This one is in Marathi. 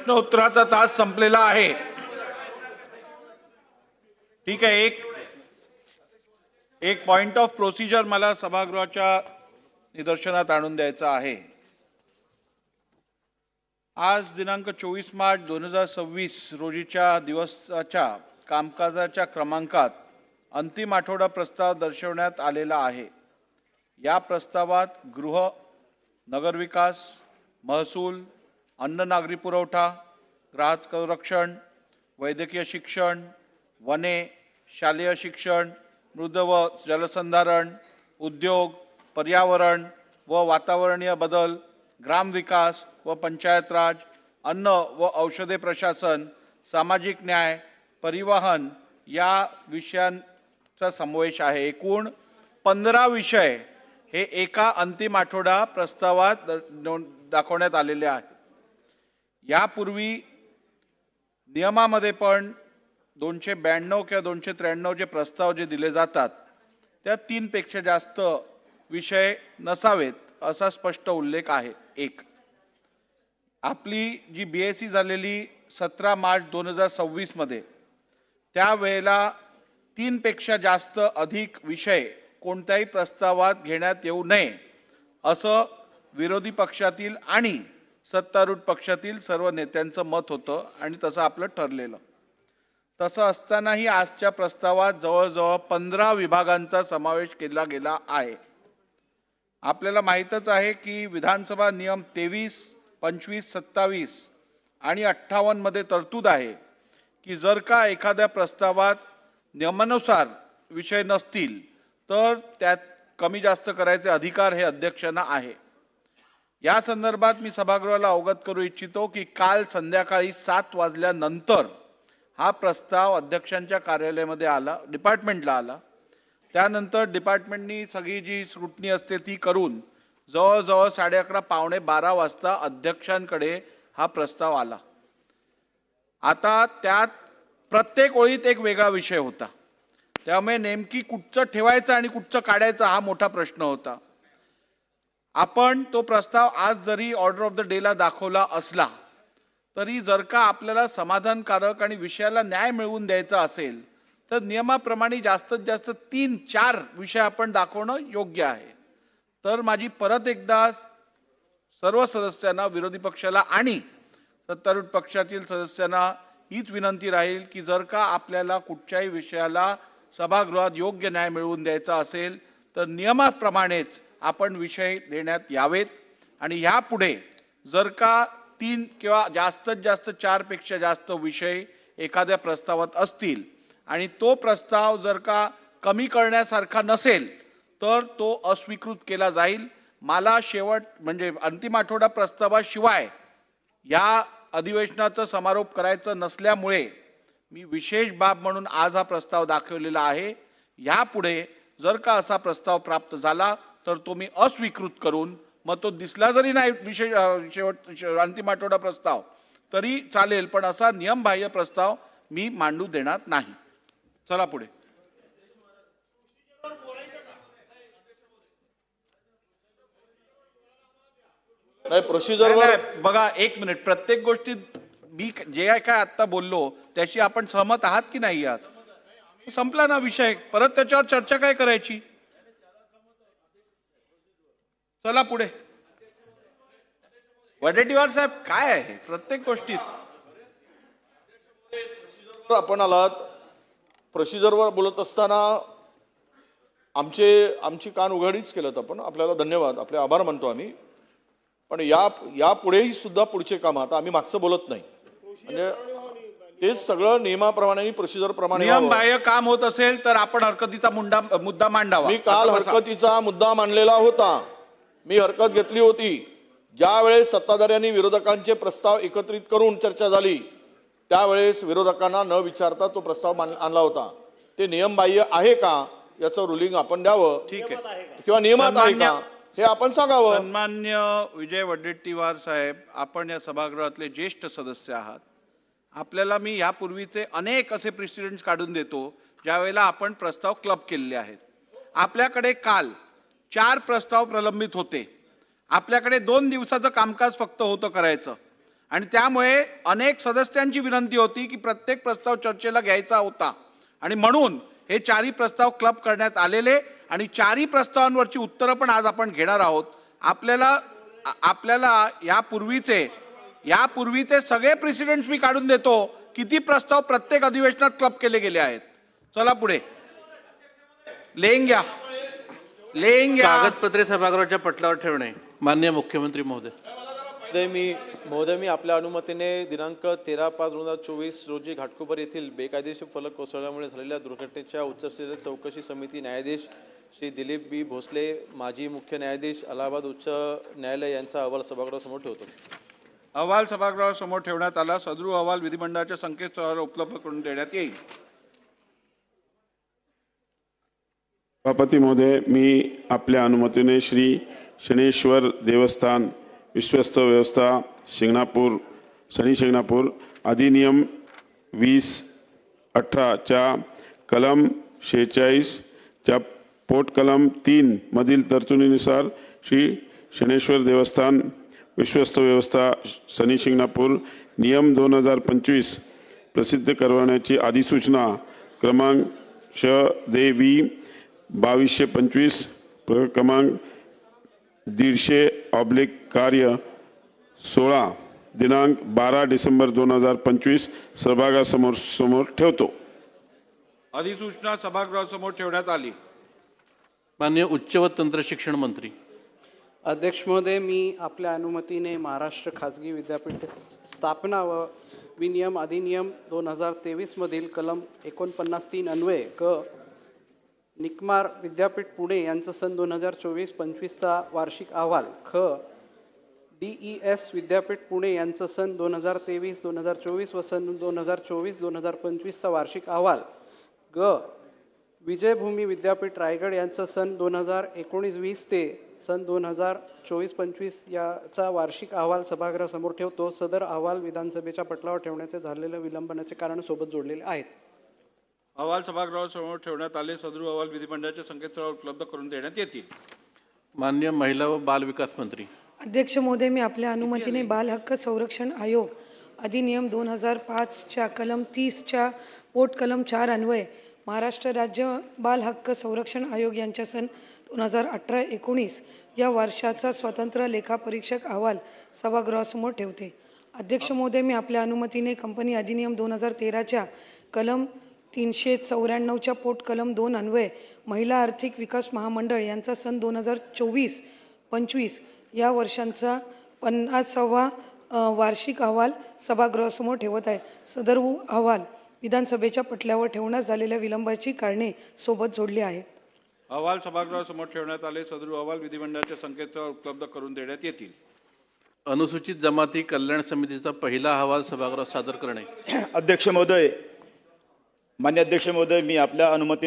प्रश्नोत्तराचा तास संपलेला आहे। ठीक आहे, एक पॉइंट ऑफ प्रोसिजर मला सभागृहाच्या निदर्शनात आणून द्यायचा आहे। आज दिनांक 24 मार्च 2026 रोजीच्या दिवसाच्या कामकाजाच्या क्रमांकात अंतिम आठवडा प्रस्ताव दर्शवण्यात आलेला आहे। या प्रस्तावात गृह, नगरविकास, महसूल, अन्न नागरी पुरवठा, ग्राहक संरक्षण, वैद्यकीय शिक्षण, वने, शालेय शिक्षण, मृद व जलसंधारण, उद्योग, पर्यावरण व वातावरणीय बदल, ग्रामविकास व पंचायत राज, अन्न व औषधे प्रशासन, सामाजिक न्याय, परिवहन या विषयांचा समावेश आहे। एकूण 15 विषय हे एका अंतिम आठवडा प्रस्तावात दाखवण्यात आलेले आहेत। यापूर्वी नियमामध्ये पण 292 किंवा 293 जे प्रस्ताव जे दिले जातात त्या 3 पेक्षा जास्त विषय नसावेत असा स्पष्ट उल्लेख आहे। एक, आपली जी बीएससी झालेली 17 मार्च 2026 मध्ये त्यावेळेला 3 पेक्षा जास्त अधिक विषय कोणत्याही प्रस्तावात घेण्यात येऊ नये असं विरोधी पक्षातील आणि सत्तारूढ पक्षातील सर्व नेत्यांचं मत होतं आणि तसं आपलं ठरलेलं। तसं असतानाही आजच्या प्रस्तावात जवळजवळ 15 विभागांचा समावेश केला गेला आहे। आपल्याला माहीतच आहे की विधानसभा नियम 23, 25, 27 आणि 58 मध्ये तरतूद आहे की जर का एखाद्या प्रस्तावात नियमानुसार विषय नसतील तर त्यात कमी जास्त करायचे अधिकार हे अध्यक्षांना आहे। या संदर्भात मी सभागृहाला अवगत करू इच्छितो की काल संध्याकाळी 7 वाजल्यानंतर हा प्रस्ताव अध्यक्षांच्या कार्यालयामध्ये आला, डिपार्टमेंटला आला। त्यानंतर डिपार्टमेंटनी सगळी जी स्क्रुटनी असते ती करून जवळजवळ 11:30 पावणे 12 वाजता अध्यक्षांकडे हा प्रस्ताव आला। आता त्यात प्रत्येक ओळीत एक वेगळा विषय होता, त्यामुळे नेमकी कुठचं ठेवायचं आणि कुठचं काढायचं हा मोठा प्रश्न होता। आपण तो प्रस्ताव आज जरी ऑर्डर ऑफ द डेला दाखवला असला तरी जर का आपल्याला समाधानकारक आणि विषयाला न्याय मिळवून द्यायचा असेल तर नियमाप्रमाणे जास्तीत जास्त 3-4 विषय आपण दाखवणं योग्य आहे। तर माझी परत एकदा सर्व सदस्यांना, विरोधी पक्षाला आणि सत्तारूढ पक्षातील सदस्यांना हीच विनंती राहील की जर का आपल्याला कुठच्याही विषयाला सभागृहात योग्य न्याय मिळवून द्यायचा असेल तर नियमाप्रमाणेच आपण विषय देण्यात यावेत आणि यापुढे जर का 3 किंवा जास्तीत जास्त 4 पेक्षा जास्त विषय एखाद्या प्रस्तावात असतील आणि तो प्रस्ताव जर का कमी करण्यासारखा नसेल तर तो अस्वीकृत केला जाईल। मला शेवट म्हणजे अंतिम आठवडा प्रस्तावाशिवाय या अधिवेशनाचा समारोप करायचा नसल्यामुळे मी विशेष बाब म्हणून आज हा प्रस्ताव दाखवलेला आहे। यापुढे जर का असा प्रस्ताव प्राप्त झाला तर तो मी अस्वीकृत करून, मग तो दिसला जरी नाही विशेष शेवट अंतिम आठवडा प्रस्ताव तरी चालेल, पण असा नियमबाह्य प्रस्ताव मी मांडू देणार नाही। चला पुढे। नाही, प्रोसिजरवर बघा, एक मिनिट, प्रत्येक गोष्टीत मी जे काय आता बोललो त्याशी आपण सहमत आहात की नाही आहात? संपला ना विषय, परत त्याच्यावर चर्चा काय करायची? चला पुढे। वडेट्टीवार साहेब, काय आहे प्रत्येक गोष्टीत? आपण आलात, प्रोसिजरवर बोलत असताना आमची कान उघडीच केलं आपण, आपल्याला धन्यवाद, आपले आभार मानतो आम्ही। पण यापुढेही सुद्धा पुढचे काम आता आम्ही मागचं बोलत नाही, म्हणजे तेच सगळं नियमाप्रमाणे प्रोसिजर प्रमाणे नियमबाह्य काम होत असेल तर आपण हरकतीचा मुद्दा मांडावा। मी काल हरकतीचा मुद्दा मांडलेला होता, मी हरकत घेतली होती। ज्या वेळेस सत्ताधारी आणि विरोधकांचे प्रस्ताव एकत्रित करून चर्चा झाली त्यावेळेस विरोधकांना न विचारता तो प्रस्ताव आणला होता। ते नियमबाह्य आहे का याचं रुलिंग आपण द्यावं, ठीक आहे, किंवा नियमात आहे का हे आपण सांगावं। सन्मान्य विजय वडेट्टीवार साहेब, आपण या सभागृहातले ज्येष्ठ सदस्य आहात। आपल्याला मी यापूर्वीचे अनेक असे प्रेसिडेंट्स काढून देतो ज्यावेळेला आपण प्रस्ताव क्लब केलेले आहेत। आपल्याकडे काल 4 प्रस्ताव प्रलंबित होते, आपल्याकडे 2 दिवसाचं कामकाज फक्त होतं करायचं आणि त्यामुळे अनेक सदस्यांची विनंती होती की प्रत्येक प्रस्ताव चर्चेला घ्यायचा होता आणि म्हणून हे चारही प्रस्ताव क्लब करण्यात आलेले आणि चारही प्रस्तावांवरची उत्तरं पण आज आपण घेणार आहोत. आपल्याला यापूर्वीचे सगळे प्रेसिडेंट्स मी काढून देतो. किती प्रस्ताव प्रत्येक अधिवेशनात क्लब केले गेले आहेत. चला पुढे लेंग्या कागदपत्रे सभागृहाच्या पटलावर ठेवणे. माननीय मुख्यमंत्री महोदय. महोदय मी आपल्या अनुमतीने दिनांक 13/5/2024 रोजी घाटकोपर येथील बेकायदेशीर फलक कोसळल्यामुळे झालेल्या दुर्घटनेच्या उच्चस्तरीय चौकशी समिती न्यायाधीश श्री दिलीप बी भोसले, माजी मुख्य न्यायाधीश, अलाहाबाद उच्च न्यायालय यांचा अहवाल सभागृहासमोर ठेवतो. अहवाल सभागृहासमोर ठेवण्यात आला. सदरू अहवाल विधिमंडळाच्या संकेतस्थळावर उपलब्ध करून देण्यात येईल. सभापती महोदय, मी आपल्या अनुमतीने श्री शनेश्वर देवस्थान विश्वस्त व्यवस्था शनी शिंगणापूर अधिनियम 2018च्या कलम 46च्या पोटकलम 3 मधील तरतुदीनुसार श्री शनेश्वर देवस्थान विश्वस्त व्यवस्था शनी शिंगणापूर नियम 2025 प्रसिद्ध करण्याची अधिसूचना क्रमांक श/देवी 2225 क्रमांक 150/कार्य 16 दिनांक 12 डिसेंबर 2025 सभागृहासमोर ठेवतो. अधिसूचना सभागृहासमोर ठेवण्यात आली. माननीय उच्च व तंत्र शिक्षण मंत्री. अध्यक्ष महोदय, मी आपल्या अनुमतीने महाराष्ट्र खाजगी विद्यापीठ स्थापना व विनियम अधिनियम 2023 मधील कलम 49(3) अन्वये निकमार विद्यापीठ पुणे यांचा सन 2024-25चा वार्षिक अहवाल, DES विद्यापीठ पुणे यांचा सन 2023-2024 व सन 2024-2025चा वार्षिक अहवाल, विजयभूमी विद्यापीठ रायगड यांचा सन 2019-20 ते सन 2024-25 याचा वार्षिक अहवाल सभागृहासमोर ठेवतो. सदर अहवाल विधानसभेच्या पटलावर ठेवण्याचे झालेल्या विलंबनाचे कारण सोबत जोडलेले आहेत. अहवाल सभागृहासमोर ठेवण्यात आले. सदरू अहवाल विधिमंडळाच्या संकेतस्थळावर उपलब्ध करून देण्यात येतील. माननीय महिला व बाल विकास मंत्री. अध्यक्ष महोदय, मी आपल्या अनुमतीने बाल हक्क संरक्षण आयोग अधिनियम 2005च्या कलम 30च्या पोट कलम 4 अन्वये महाराष्ट्र राज्य बाल हक्क संरक्षण आयोग यांच्या सन 2018-19 या वर्षाचा स्वतंत्र लेखापरीक्षक अहवाल सभागृहासमोर ठेवते. अध्यक्ष महोदय, मी आपल्या अनुमतीने कंपनी अधिनियम 2013च्या कलम 394च्या पोट कलम 2 अन्वये महिला आर्थिक विकास महामंडळ यांचा सन 2024-25 या वर्षांचा 50वा वार्षिक अहवाल सभागृहासमोर ठेवत आहे. सदर अहवाल विधानसभेच्या पटलावर ठेवण्यास झालेल्या विलंबाची कारणे सोबत जोडली आहेत. अहवाल सभागृहासमोर ठेवण्यात आले. सदरू अहवाल विधिमंडळाच्या संकेतस्थळावर उपलब्ध करून देण्यात येतील. अनुसूचित जमाती कल्याण समितीचा पहिला अहवाल सभागृहात सादर करणे. अध्यक्ष महोदय, मान्य अध्यक्ष महोदय, मी आपल्या अनुमतीने